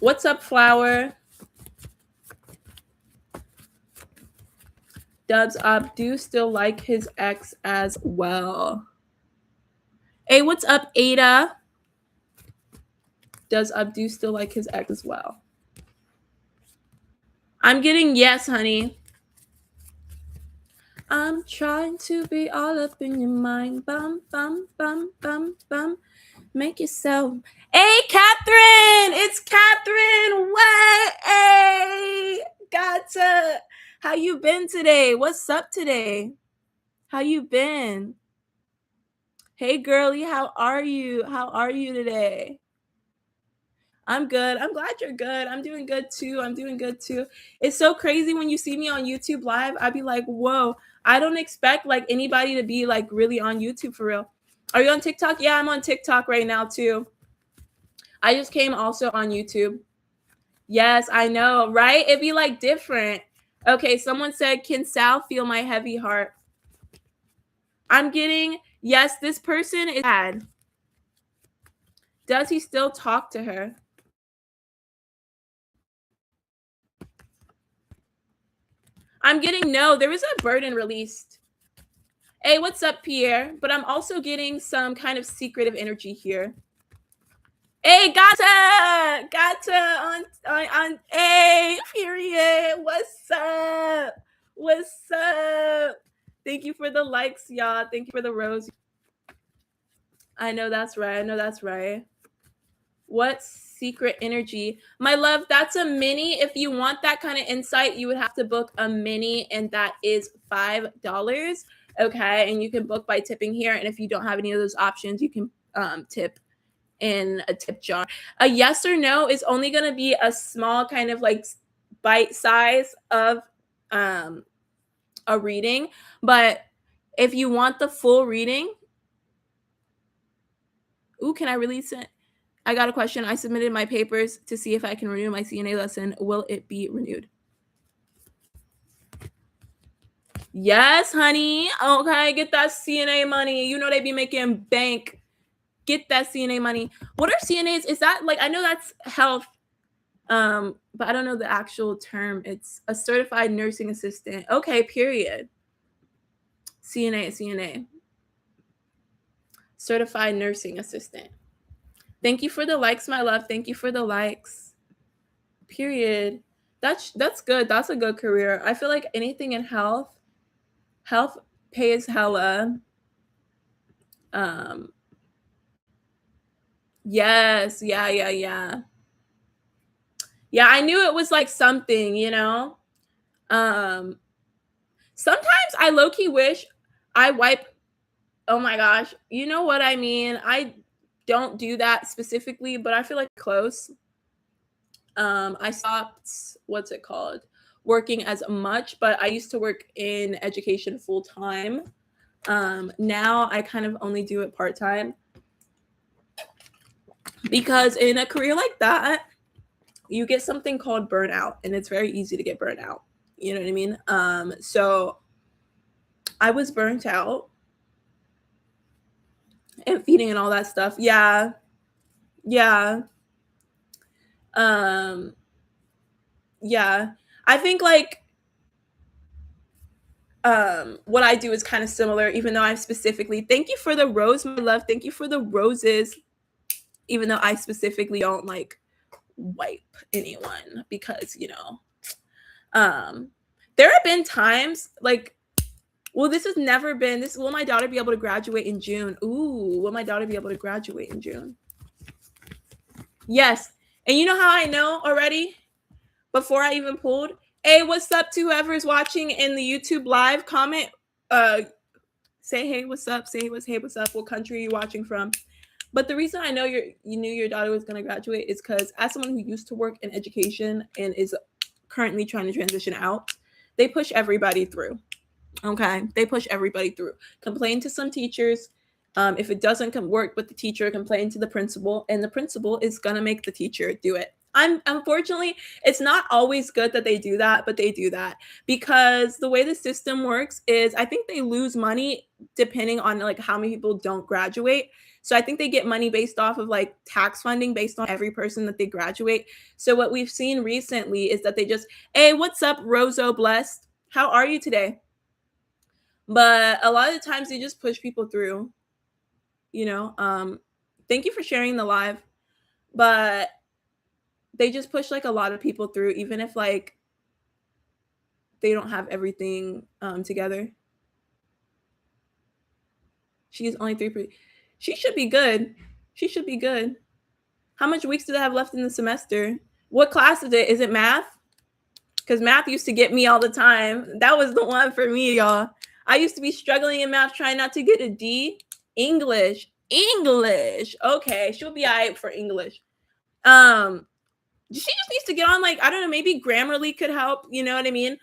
What's up, Flower? Does Abdu still like his ex as well? Hey, what's up, Ada? Does Abdu still like his ex as well? I'm getting yes, honey. I'm trying to be all up in your mind. Bum, bum, bum, bum, bum. Make yourself. Hey, Catherine! It's Catherine! What? Hey! Gotcha! How you been today? What's up today? How you been? Hey, girly, how are you? How are you today? I'm good. I'm glad you're good. I'm doing good too. I'm doing good too. It's so crazy when you see me on YouTube live. I'd be like, whoa, I don't expect like anybody to be like really on YouTube for real. Are you on TikTok? Yeah, I'm on TikTok right now too. I just came also on YouTube. Yes, I know, right? It'd be like different. Okay, someone said, can Sal feel my heavy heart? I'm getting, yes, this person is bad. Does he still talk to her? I'm getting no, there was a burden released. Hey, what's up, Pierre? But I'm also getting some kind of secretive energy here. Hey, gotcha on hey, period. What's up? What's up? Thank you for the likes, y'all. Thank you for the rose. I know that's right. I know that's right. What secret energy? My love, that's a mini. If you want that kind of insight, you would have to book a mini, and that is $5. Okay. And you can book by tipping here. And if you don't have any of those options, you can tip in a tip jar. A yes or no is only going to be a small kind of like bite size of a reading. But if you want the full reading, ooh, can I release it? I got a question. I submitted my papers to see if I can renew my CNA lesson. Will it be renewed? Yes, honey. Okay, get that CNA money. You know they be making bank. Get that CNA money. What are CNAs? Is that like, I know that's health, but I don't know the actual term. It's a certified nursing assistant. Okay, period. CNA. Certified nursing assistant. Thank you for the likes, my love. Thank you for the likes. Period. That's good. That's a good career. I feel like anything in health pays hella. Um yes, yeah. Yeah, I knew it was like something, you know? Um Sometimes I low-key wish I wipe, oh my gosh, you know what I mean? I don't do that specifically, but I feel like close. I stopped, what's it called? Working as much, but I used to work in education full time. Now I kind of only do it part time because in a career like that, you get something called burnout, and it's very easy to get burnt out. You know what I mean? So I was burnt out and feeding and all that stuff. Yeah. Um, yeah. I think like what I do is kind of similar, even though I'm specifically, thank you for the rose, my love. Thank you for the roses, even though I specifically don't like wipe anyone because, you know, there have been times like, well, this has never been this. Will my daughter be able to graduate in June? Ooh, will my daughter be able to graduate in June? Yes. And you know how I know already before I even pulled? Hey, what's up to whoever's watching in the YouTube live? Comment, say hey, what's up? Say hey, what's up? What country are you watching from? But the reason I know you knew your daughter was going to graduate is because as someone who used to work in education and is currently trying to transition out, they push everybody through. Okay, they push everybody through. Complain to some teachers. If it doesn't work with the teacher, complain to the principal, and the principal is gonna make the teacher do it. Unfortunately, it's not always good that they do that, but they do that because the way the system works is I think they lose money depending on like how many people don't graduate. So I think they get money based off of like tax funding based on every person that they graduate. So what we've seen recently is that they just, hey, what's up, Roso Blessed? How are you today? But a lot of the times they just push people through, you know. Thank you for sharing the live. But they just push like a lot of people through, even if like they don't have everything together. She's only 3. She should be good. She should be good. How much weeks do they have left in the semester? What class is it? Is it math? Because math used to get me all the time. That was the one for me, y'all. I used to be struggling in math, trying not to get a D. English. Okay, she'll be all right for English. She just needs to get on, like, I don't know, maybe Grammarly could help. You know what I mean?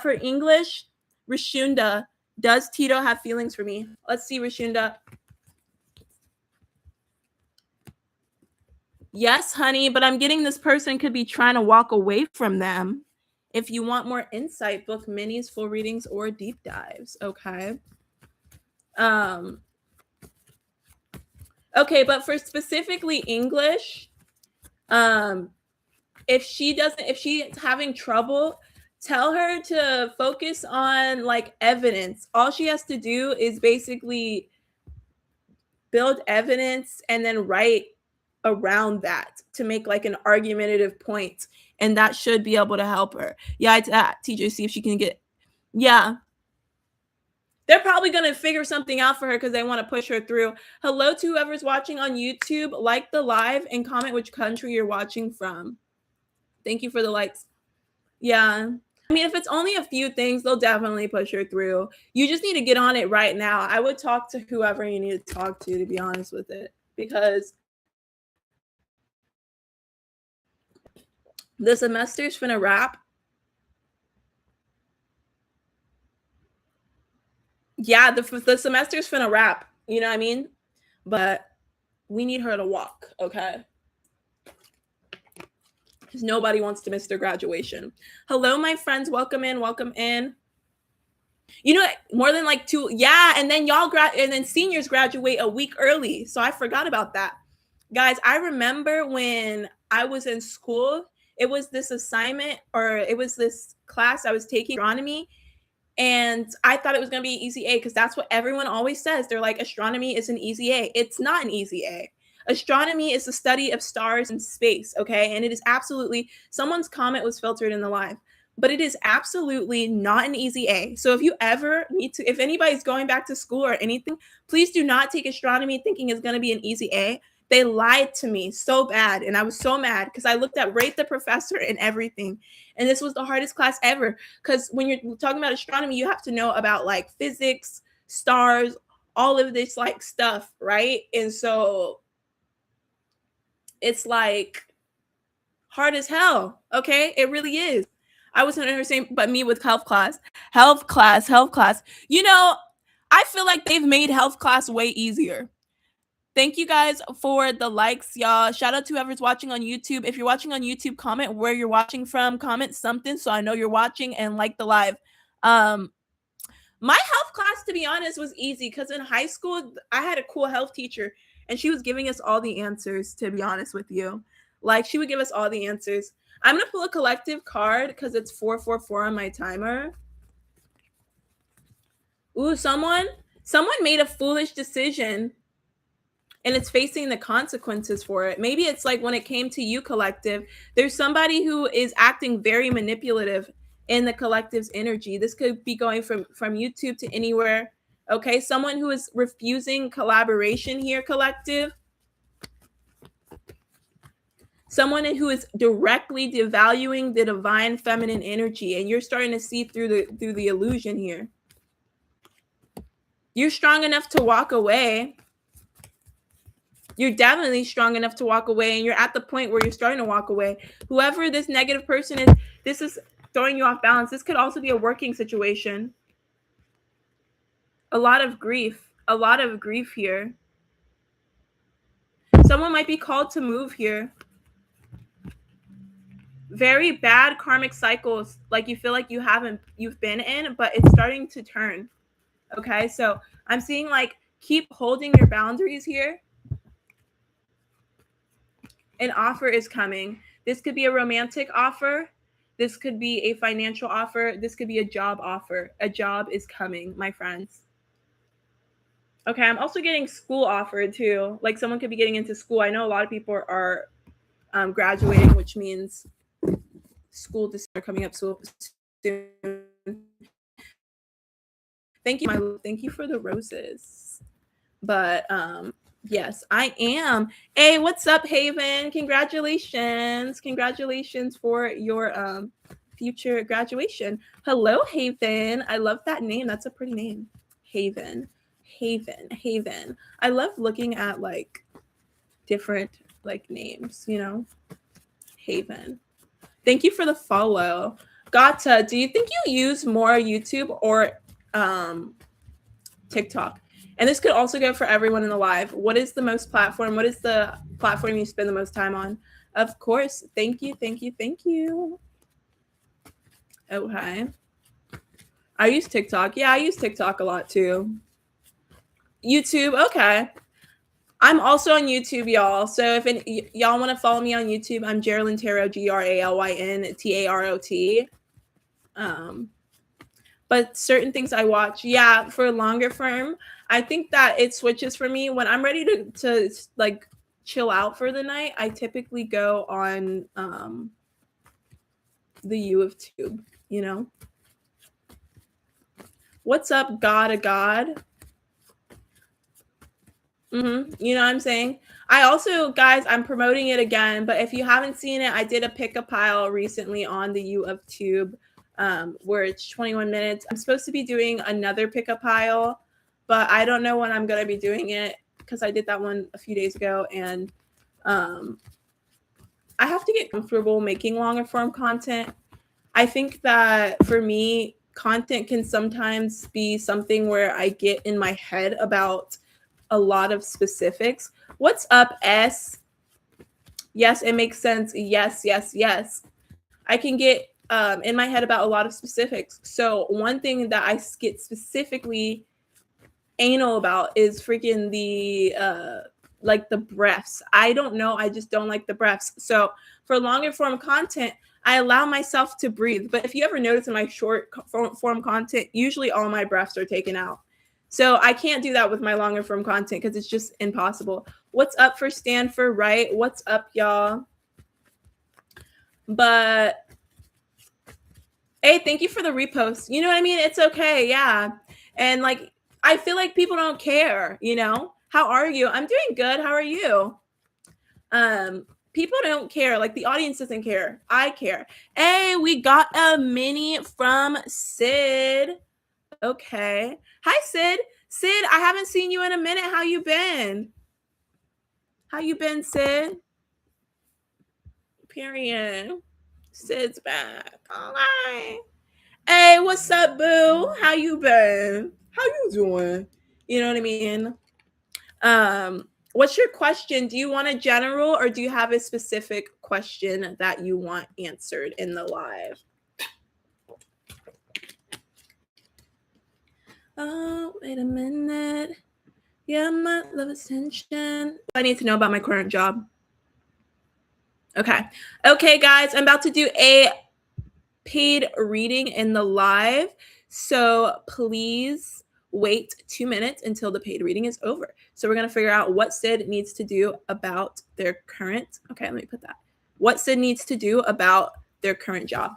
For English, Rashunda, does Tito have feelings for me? Let's see, Rashunda. Yes, honey, but I'm getting this person could be trying to walk away from them. If you want more insight, book minis, full readings, or deep dives. Okay. Okay, but for specifically English, if she's having trouble, tell her to focus on like evidence. All she has to do is basically build evidence and then write around that to make like an argumentative point, and that should be able to help her. Yeah, it's at TJ, see if she can get. Yeah, they're probably going to figure something out for her because they want to push her through. Hello to whoever's watching on YouTube. Like the live and comment which country you're watching from. Thank you for the likes. Yeah. I mean, if it's only a few things, they'll definitely push her through. You just need to get on it right now. I would talk to whoever you need to talk to be honest with it, because the semester's finna wrap. Yeah, the semester's finna wrap. You know what I mean? But we need her to walk, okay? Because nobody wants to miss their graduation. Hello, my friends. Welcome in. Welcome in. You know, more than like 2. Yeah, and then and then seniors graduate a week early. So I forgot about that. Guys, I remember when I was in school, it was this assignment, or it was this class I was taking, astronomy, and I thought it was going to be an easy A because that's what everyone always says. They're like, astronomy is an easy A. It's not an easy A. Astronomy is the study of stars and space, okay? And it is absolutely, someone's comment was filtered in the live, but it is absolutely not an easy A. So if you ever need to, if anybody's going back to school or anything, please do not take astronomy thinking it's going to be an easy A. They lied to me so bad, and I was so mad because I looked at Rate the Professor and everything, and this was the hardest class ever, because when you're talking about astronomy, you have to know about like physics, stars, all of this like stuff, right? And so it's like hard as hell, okay? It really is. I was in her same, but me with health class. You know, I feel like they've made health class way easier. Thank you guys for the likes, y'all. Shout out to whoever's watching on YouTube. If you're watching on YouTube, comment where you're watching from. Comment something so I know you're watching, and like the live. My health class, to be honest, was easy because in high school, I had a cool health teacher, and she was giving us all the answers, to be honest with you. Like, she would give us all the answers. I'm going to pull a collective card because it's 444 on my timer. Ooh, someone made a foolish decision, and it's facing the consequences for it. Maybe it's like when it came to you, collective, there's somebody who is acting very manipulative in the collective's energy. This could be going from YouTube to anywhere. Okay, someone who is refusing collaboration here, collective. Someone who is directly devaluing the divine feminine energy, and you're starting to see through the illusion here. You're strong enough to walk away. You're definitely strong enough to walk away, and you're at the point where you're starting to walk away. Whoever this negative person is, this is throwing you off balance. This could also be a working situation. A lot of grief here. Someone might be called to move here. Very bad karmic cycles, like you feel like you've been in, but it's starting to turn. Okay, so I'm seeing like keep holding your boundaries here. An offer is coming. This could be a romantic offer. This could be a financial offer. This could be a job offer. A job is coming, my friends. Okay, I'm also getting school offered too. Like someone could be getting into school. I know a lot of people are graduating, which means school days are coming up so soon. Thank you for the roses. But yes, I am. Hey, what's up, Haven? Congratulations. Congratulations for your future graduation. Hello, Haven. I love that name. That's a pretty name. Haven. Haven. I love looking at like different like names, you know. Haven. Thank you for the follow. Gata, do you think you use more YouTube or TikTok? And this could also go for everyone in the live. What is the most platform? What is the platform you spend the most time on? Of course. Thank you. Okay. I use TikTok. Yeah, I use TikTok a lot too. YouTube. Okay. I'm also on YouTube, y'all. So if y'all want to follow me on YouTube, I'm Geraldine Tarot, GRALYN TAROT. But certain things I watch, yeah, for longer form, I think that it switches for me when I'm ready to like chill out for the night. I typically go on the U of Tube, you know. What's up, God of God? You know what I'm saying? I also, guys, I'm promoting it again, but if you haven't seen it, I did a pick a pile recently on the U of Tube, where it's 21 minutes. I'm supposed to be doing another pick a pile, but I don't know when I'm going to be doing it because I did that one a few days ago, and I have to get comfortable making longer form content. I think that for me, content can sometimes be something where I get in my head about a lot of specifics. What's up, S? Yes, it makes sense. Yes. I can get in my head about a lot of specifics. So one thing that I get specifically anal about is freaking the like the breaths. I don't know. I just don't like the breaths. So for longer form content, I allow myself to breathe. But if you ever notice in my short form content, usually all my breaths are taken out. So I can't do that with my longer form content because it's just impossible. What's up for Stanford, right? What's up, y'all? But hey, thank you for the repost. You know what I mean? It's okay, yeah. And like, I feel like people don't care, you know? How are you? I'm doing good. How are you? People don't care. Like the audience doesn't care. I care. Hey, we got a mini from Sid. Okay. Hi, Sid. Sid, I haven't seen you in a minute. How you been? Sid? Period. Sid's back. All right. Hey, what's up, boo? How you been? How you doing? You know what I mean? What's your question? Do you want a general or do you have a specific question that you want answered in the live? Oh, wait a minute. Yeah, my love attention. I need to know about my current job. Okay, guys, I'm about to do a paid reading in the live. So please wait 2 minutes until the paid reading is over. So we're going to figure out what Sid needs to do about their current. Okay, let me put that. What Sid needs to do about their current job.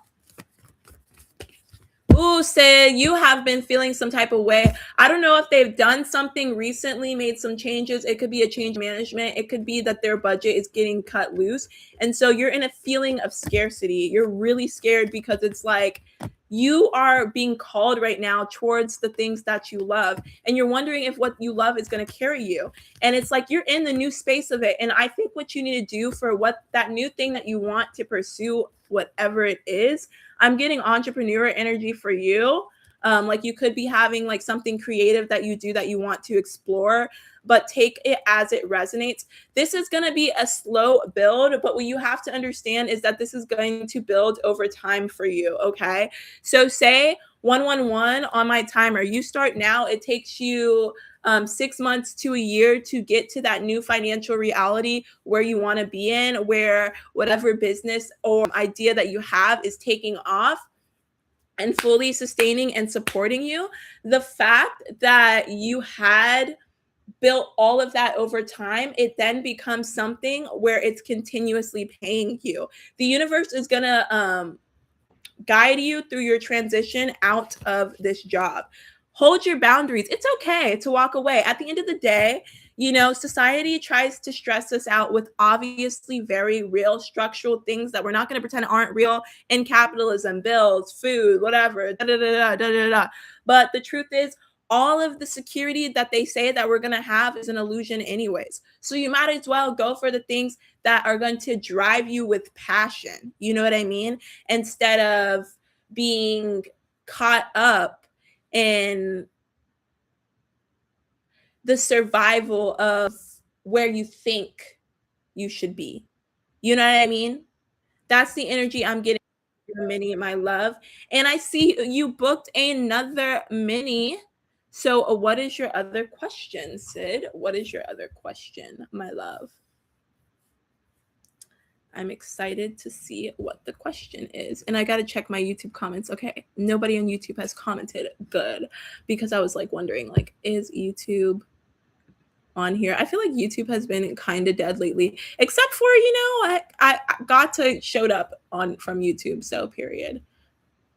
Ooh, Sid, you have been feeling some type of way. I don't know if they've done something recently, made some changes. It could be a change management. It could be that their budget is getting cut loose. And so you're in a feeling of scarcity. You're really scared because it's like you are being called right now towards the things that you love. And you're wondering if what you love is going to carry you. And it's like you're in the new space of it. And I think what you need to do for what that new thing that you want to pursue, whatever it is, I'm getting entrepreneur energy for you. Like you could be having like something creative that you do that you want to explore, but take it as it resonates. This is going to be a slow build, but what you have to understand is that this is going to build over time for you. Okay. So say 111 on my timer, you start now, it takes you 6 months to a year to get to that new financial reality where you want to be in, where whatever business or idea that you have is taking off and fully sustaining and supporting you. The fact that you had built all of that over time, it then becomes something where it's continuously paying you. The universe is going to guide you through your transition out of this job. Hold your boundaries. It's okay to walk away. At the end of the day, society tries to stress us out with obviously very real structural things that we're not going to pretend aren't real in capitalism, bills, food, whatever, da, da, da, da, da, da. But the truth is, all of the security that they say that we're going to have is an illusion anyways. So you might as well go for the things that are going to drive you with passion. You know what I mean? Instead of being caught up in the survival of where you think you should be. You know what I mean? That's the energy I'm getting from Mini, my love. And I see you booked another mini. So what is your other question, Sid? What is your other question, my love? I'm excited to see what the question is. And I got to check my YouTube comments. Okay. Nobody on YouTube has commented. Good. Because I was like wondering, like, is YouTube on here? I feel like YouTube has been kind of dead lately, except for, I got to showed up on from YouTube. So period.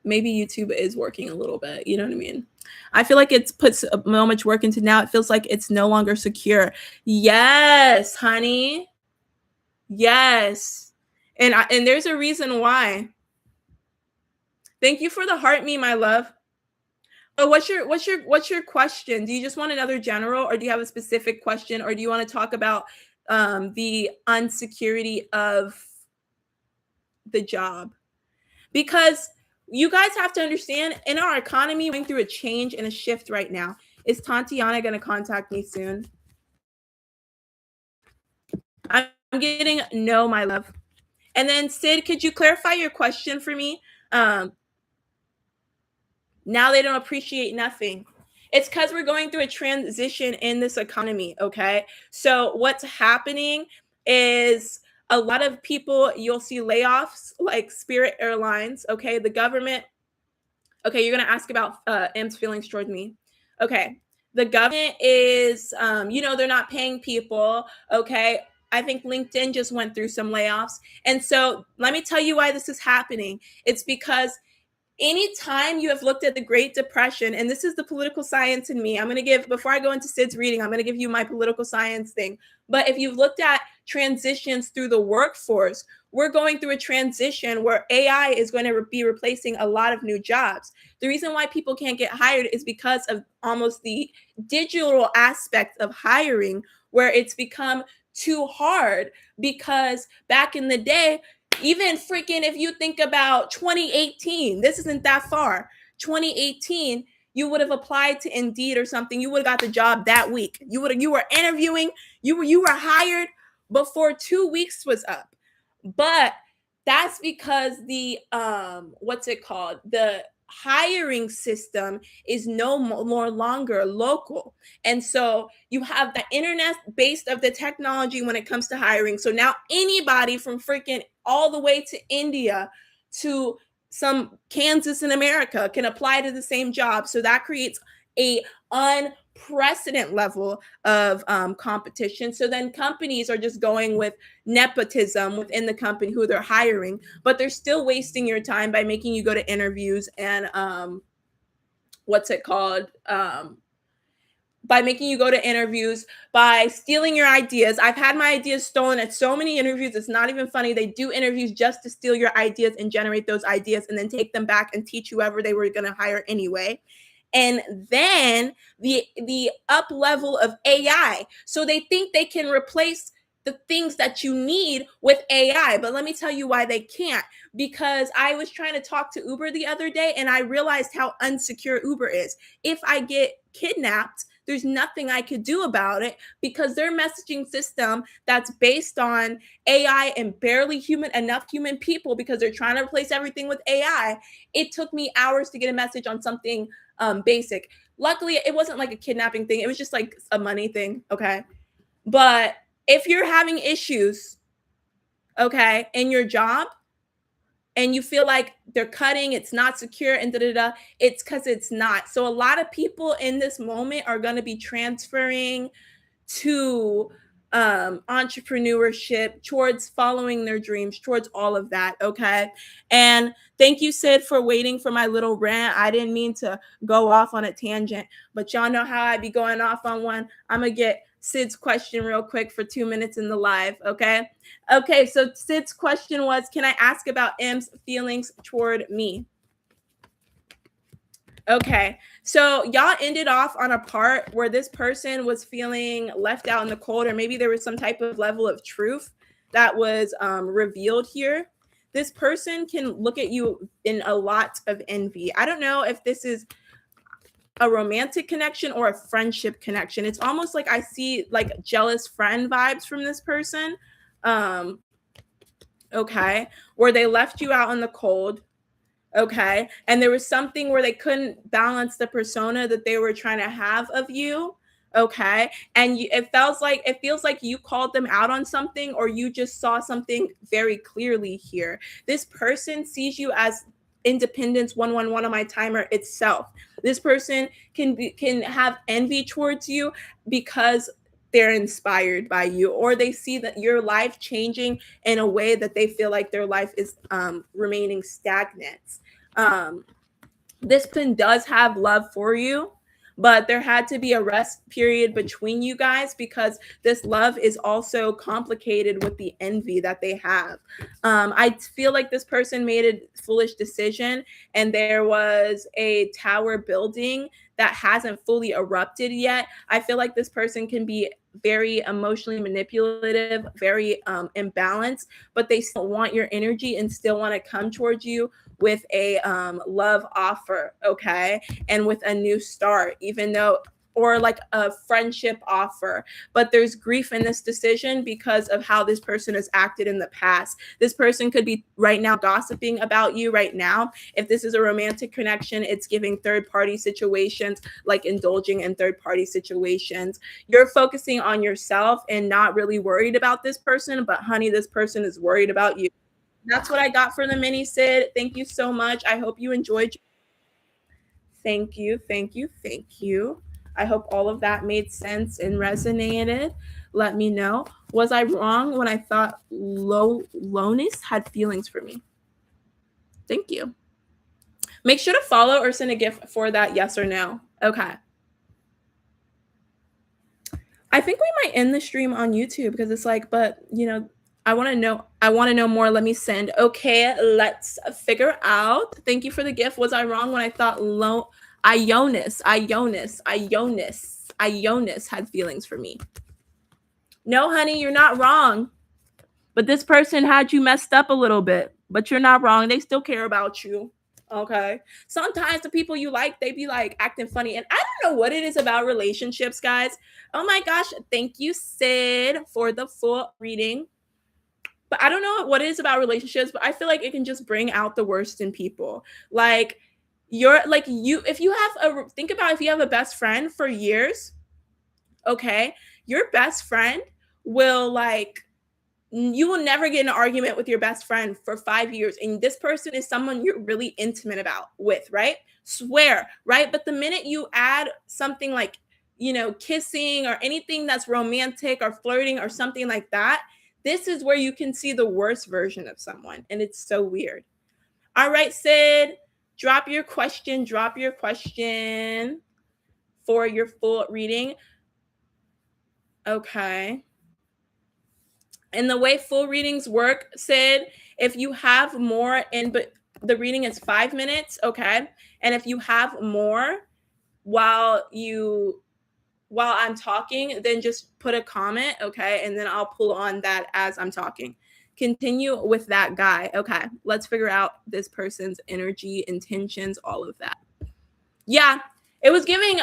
Maybe YouTube is working a little bit. You know what I mean? I feel like it's put so much work into now. It feels like it's no longer secure. Yes, honey. Yes. And there's a reason why. Thank you for the heart me, my love. Oh, what's your question? Do you just want another general, or do you have a specific question, or do you want to talk about the unsecurity of the job? Because you guys have to understand, in our economy, we're going through a change and a shift right now. Is Tatiana going to contact me soon? I'm getting no, my love. And then Sid, could you clarify your question for me? Now they don't appreciate nothing. It's because we're going through a transition in this economy, okay? So what's happening is a lot of people, you'll see layoffs like Spirit Airlines, okay? The government, okay, you're going to ask about M's feelings toward me. Okay, the government is, they're not paying people, okay? I think LinkedIn just went through some layoffs. And so let me tell you why this is happening. It's because anytime you have looked at the Great Depression, and this is the political science in me, I'm going to give, before I go into Sid's reading, I'm going to give you my political science thing. But if you've looked at transitions through the workforce, we're going through a transition where AI is going to be replacing a lot of new jobs. The reason why people can't get hired is because of almost the digital aspect of hiring, where it's become too hard. Because back in the day, even freaking if you think about 2018, this isn't that far. 2018, you would have applied to Indeed or something. You would have got the job that week. You were interviewing. You were hired before 2 weeks was up. But that's because the what's it called? The hiring system is no longer local. And so you have the internet based of the technology when it comes to hiring. So now anybody from freaking all the way to India to some Kansas in America can apply to the same job. So that creates a unprecedented level of competition. So then companies are just going with nepotism within the company who they're hiring, but they're still wasting your time by making you go to interviews and by making you go to interviews, by stealing your ideas. I've had my ideas stolen at so many interviews. It's not even funny. They do interviews just to steal your ideas and generate those ideas and then take them back and teach whoever they were going to hire anyway. And then the up level of AI. So they think they can replace the things that you need with AI. But let me tell you why they can't. Because I was trying to talk to Uber the other day and I realized how unsecure Uber is. If I get kidnapped, there's nothing I could do about it because their messaging system that's based on AI and barely enough human people, because they're trying to replace everything with AI. It took me hours to get a message on something basic. Luckily, it wasn't like a kidnapping thing. It was just like a money thing, okay? But if you're having issues, okay, in your job and you feel like they're cutting, it's not secure, and da da da, it's because it's not. So a lot of people in this moment are going to be transferring to entrepreneurship, towards following their dreams, towards all of that. Okay. And thank you, Sid, for waiting for my little rant. I didn't mean to go off on a tangent, but y'all know how I be going off on one. I'm going to get Sid's question real quick for 2 minutes in the live. Okay. Okay. So Sid's question was, can I ask about M's feelings toward me? Okay. So y'all ended off on a part where this person was feeling left out in the cold, or maybe there was some type of level of truth that was revealed here. This person can look at you in a lot of envy. I don't know if this is a romantic connection or a friendship connection. It's almost like I see like jealous friend vibes from this person. Okay. Where they left you out in the cold. Okay. And there was something where they couldn't balance the persona that they were trying to have of you. Okay. And it feels like you called them out on something, or you just saw something very clearly here. This person sees you as Independence 111 on my timer itself. This person can have envy towards you because they're inspired by you, or they see that your life changing in a way that they feel like their life is remaining stagnant. This person does have love for you, but there had to be a rest period between you guys because this love is also complicated with the envy that they have. I feel like this person made a foolish decision, and there was a tower building that hasn't fully erupted yet. I feel like this person can be very emotionally manipulative, very imbalanced, but they still want your energy and still want to come towards you with a love offer, okay, and with a new start, even though, or like a friendship offer. But there's grief in this decision because of how this person has acted in the past. This person could be right now gossiping about you right now. If this is a romantic connection, it's giving third-party situations, like indulging in third-party situations. You're focusing on yourself and not really worried about this person, but honey, this person is worried about you. That's what I got for the mini, Sid. Thank you so much. I hope you enjoyed. Thank you, thank you, thank you. I hope all of that made sense and resonated. Let me know. Was I wrong when I thought Lonis had feelings for me? Thank you. Make sure to follow or send a gift for that, yes or no. Okay. I think we might end the stream on YouTube because it's like, but I want to know more. Let me send. Okay, let's figure out. Thank you for the gift. Was I wrong when I thought Ionis had feelings for me? No, honey, you're not wrong. But this person had you messed up a little bit. But you're not wrong. They still care about you. Okay. Sometimes the people you like, they be like acting funny. And I don't know what it is about relationships, guys. Oh my gosh. Thank you, Sid, for the full reading. But I don't know what it is about relationships, but I feel like it can just bring out the worst in people. Like if you have a best friend for years, okay, your best friend will you will never get in an argument with your best friend for 5 years. And this person is someone you're really intimate with, right? Swear, right? But the minute you add something like, kissing or anything that's romantic or flirting or something like that, this is where you can see the worst version of someone. And it's so weird. All right, Sid, drop your question for your full reading. Okay. And the way full readings work, Sid, if you have more but the reading is 5 minutes, okay? And if you have more while I'm talking, then just put a comment, okay? And then I'll pull on that as I'm talking. Continue with that guy. Okay, let's figure out this person's energy, intentions, all of that. Yeah, it was giving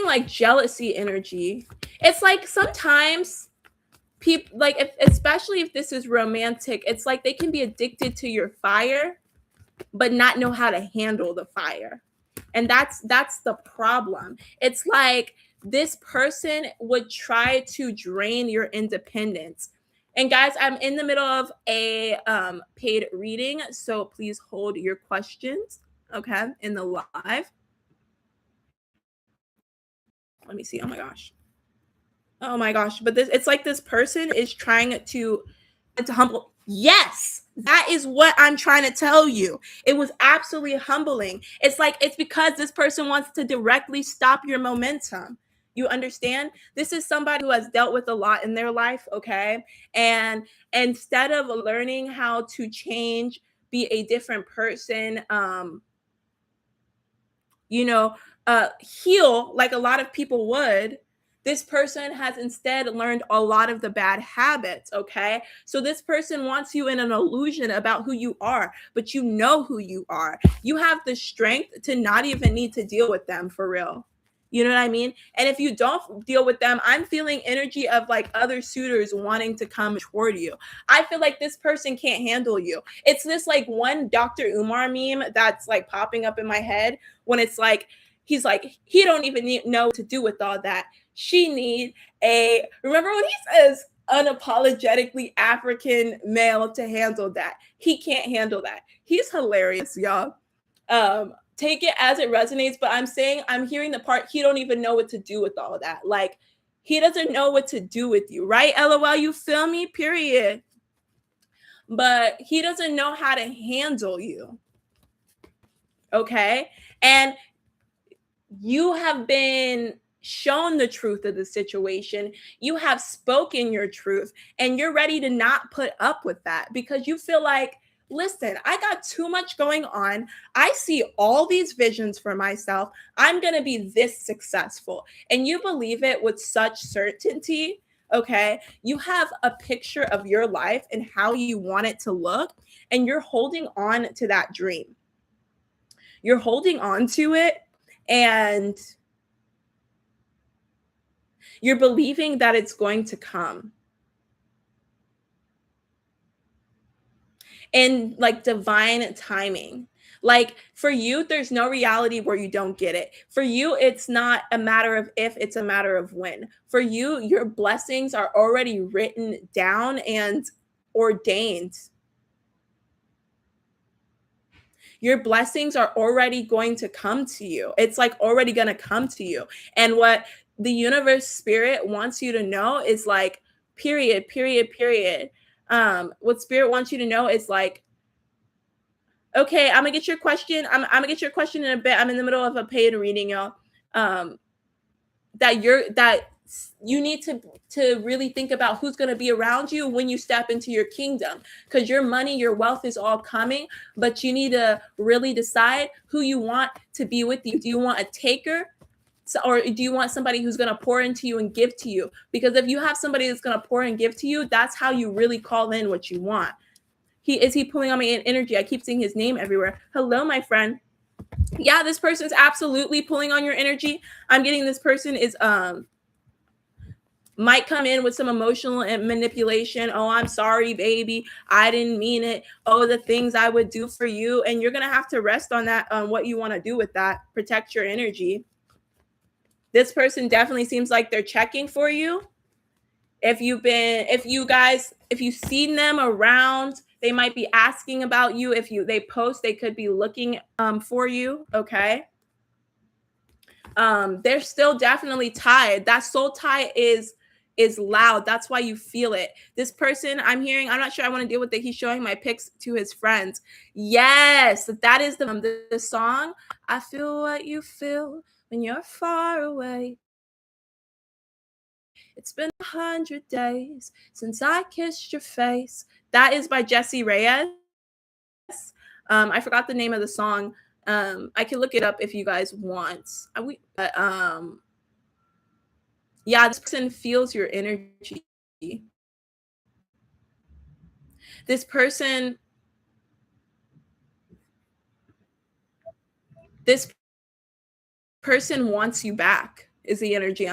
like jealousy energy. It's like sometimes people, like especially if this is romantic, it's like they can be addicted to your fire. but not know how to handle the fire. And that's the problem. It's like this person would try to drain your independence. And guys, I'm in the middle of a paid reading, so please hold your questions, okay, in the live. Let me see. Oh my gosh. Oh my gosh. But this, it's like this person is trying to humble. Yes, that is what I'm trying to tell you. It was absolutely humbling. It's like it's because this person wants to directly stop your momentum. You understand? This is somebody who has dealt with a lot in their life, okay? And instead of learning how to change, be a different person, you know, heal like a lot of people would, this person has instead learned a lot of the bad habits, okay? So this person wants you in an illusion about who you are, but you know who you are. You have the strength to not even need to deal with them for real. You know what I mean? And if you don't deal with them, I'm feeling energy of like other suitors wanting to come toward you. I feel like this person can't handle you. It's this like one Dr. Umar meme that's like popping up in my head when it's like, he's like, he don't even know what to do with all that. She need a, remember when he says unapologetically African male to handle that? He can't handle that. He's hilarious, y'all. Take it as it resonates, but I'm saying, I'm hearing the part, he don't even know what to do with all that. Like, he doesn't know what to do with you, right? LOL, you feel me? Period. But he doesn't know how to handle you. Okay? And you have been shown the truth of the situation. You have spoken your truth, and you're ready to not put up with that because you feel like, listen, I got too much going on. I see all these visions for myself. I'm going to be this successful. And you believe it with such certainty. Okay. You have a picture of your life and how you want it to look, and you're holding on to that dream. You're holding on to it, and you're believing that it's going to come. And like divine timing. Like for you, there's no reality where you don't get it. For you, it's not a matter of if, it's a matter of when. For you, your blessings are already written down and ordained. Your blessings are already going to come to you. It's like already going to come to you. And what the universe spirit wants you to know is like, period. What spirit wants you to know is like, okay, I'm gonna get your question. I'm gonna get your question in a bit. I'm in the middle of a paid reading, y'all. That you need to really think about who's going to be around you when you step into your kingdom, because your money, your wealth is all coming, but you need to really decide who you want to be with you. Do you want a taker, or do you want somebody who's going to pour into you and give to you? Because if you have somebody that's going to pour and give to you, that's how you really call in what you want. He pulling on me in energy? I keep seeing his name everywhere. Hello, my friend. Yeah, this person's absolutely pulling on your energy. I'm getting this person is might come in with some emotional and manipulation. Oh, I'm sorry, baby. I didn't mean it. Oh, the things I would do for you. And you're going to have to rest on that, on what you want to do with that. Protect your energy. This person definitely seems like they're checking for you. If you've seen them around, they might be asking about you. If they post, they could be looking for you. Okay. They're still definitely tied. That soul tie is loud. That's why you feel it. This person I'm hearing, I'm not sure I want to deal with it. He's showing my pics to his friends. Yes, that is the song. I feel what you feel when you're far away. It's been 100 days since I kissed your face. That is by Jessie Reyez. I forgot the name of the song. I can look it up if you guys want. Yeah, this person feels your energy. This person wants you back is the energy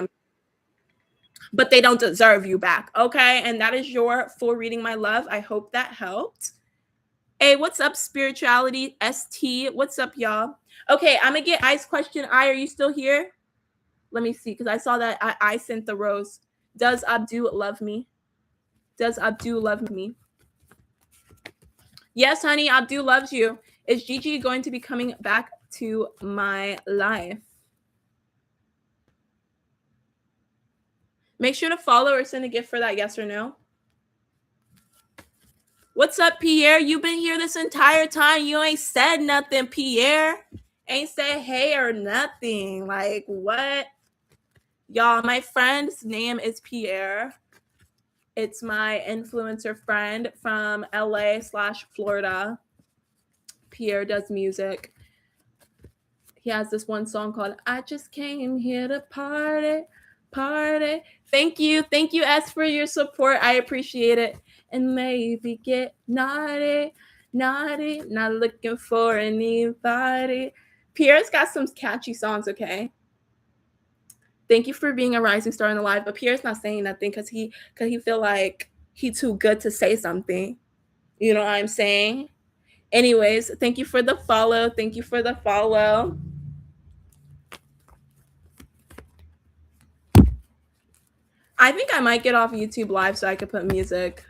but they don't deserve you back. Okay. And that is your full reading, my love. I hope that helped. Hey, what's up, Spirituality ST? What's up, y'all? Okay, I'm gonna get I's question. Are you still here? Let me see, because I saw that I sent the rose. Does Abdul love me? Does Abdul love me? Yes, honey, Abdul loves you. Is Gigi going to be coming back to my life? Make sure to follow or send a gift for that, yes or no. What's up, Pierre? You've been here this entire time. You ain't said nothing, Pierre. Ain't said hey or nothing. Like, what? Y'all, my friend's name is Pierre. It's my influencer friend from LA/Florida. Pierre does music. He has this one song called I Just Came Here to Party, Party. Thank you. Thank you, S, for your support. I appreciate it. And maybe get naughty, naughty, not looking for anybody. Pierre's got some catchy songs, okay? Thank you for being a rising star in the live. But Pierre's not saying nothing because he feel like he too good to say something. You know what I'm saying? Anyways, thank you for the follow. Thank you for the follow. I think I might get off YouTube live so I could put music.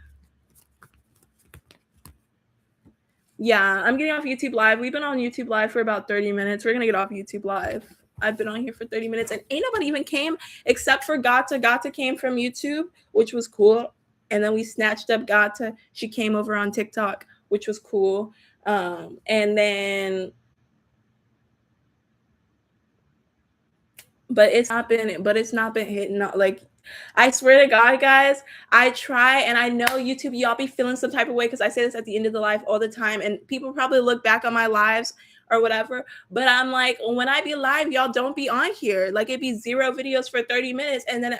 Yeah, I'm getting off YouTube live. We've been on YouTube live for about 30 minutes. We're going to get off YouTube live. I've been on here for 30 minutes and ain't nobody even came except for Gata. Gata came from YouTube, which was cool. And then we snatched up Gata. She came over on TikTok, which was cool. And then, but it's not been hitting. Like, I swear to God, guys, I try, and I know YouTube, y'all be feeling some type of way because I say this at the end of the live all the time, and people probably look back on my lives or whatever, but I'm like, when I be live, y'all don't be on here. Like, it'd be 0 videos for 30 minutes, and then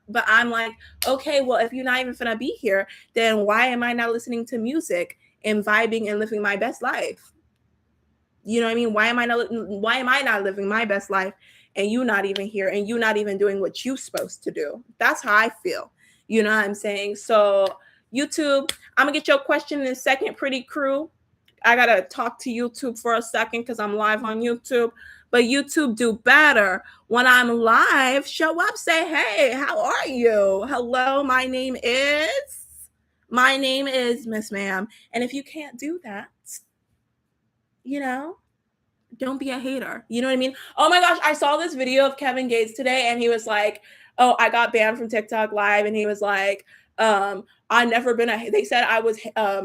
but I'm like, okay, well, if you're not even gonna be here, then why am I not listening to music and vibing and living my best life? You know what I mean? Why am I not living my best life and you not even here and you not even doing what you supposed to do? That's how I feel. You know what I'm saying? So YouTube, I'm gonna get your question in a second, pretty crew. I gotta talk to YouTube for a second because I'm live on YouTube. But YouTube, do better. When I'm live, show up, say, hey, how are you? Hello, my name is Miss Ma'am. And if you can't do that, you know, don't be a hater. You know what I mean? Oh my gosh, I saw this video of Kevin Gates today and he was like, oh, I got banned from TikTok live. And he was like, I never been they said I was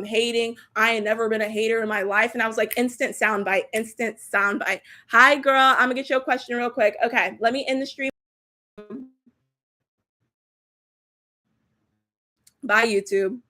hating. I ain't never been a hater in my life. And I was like, instant soundbite. Hi, girl. I'm gonna get you a question real quick. Okay, let me end the stream. Bye, YouTube.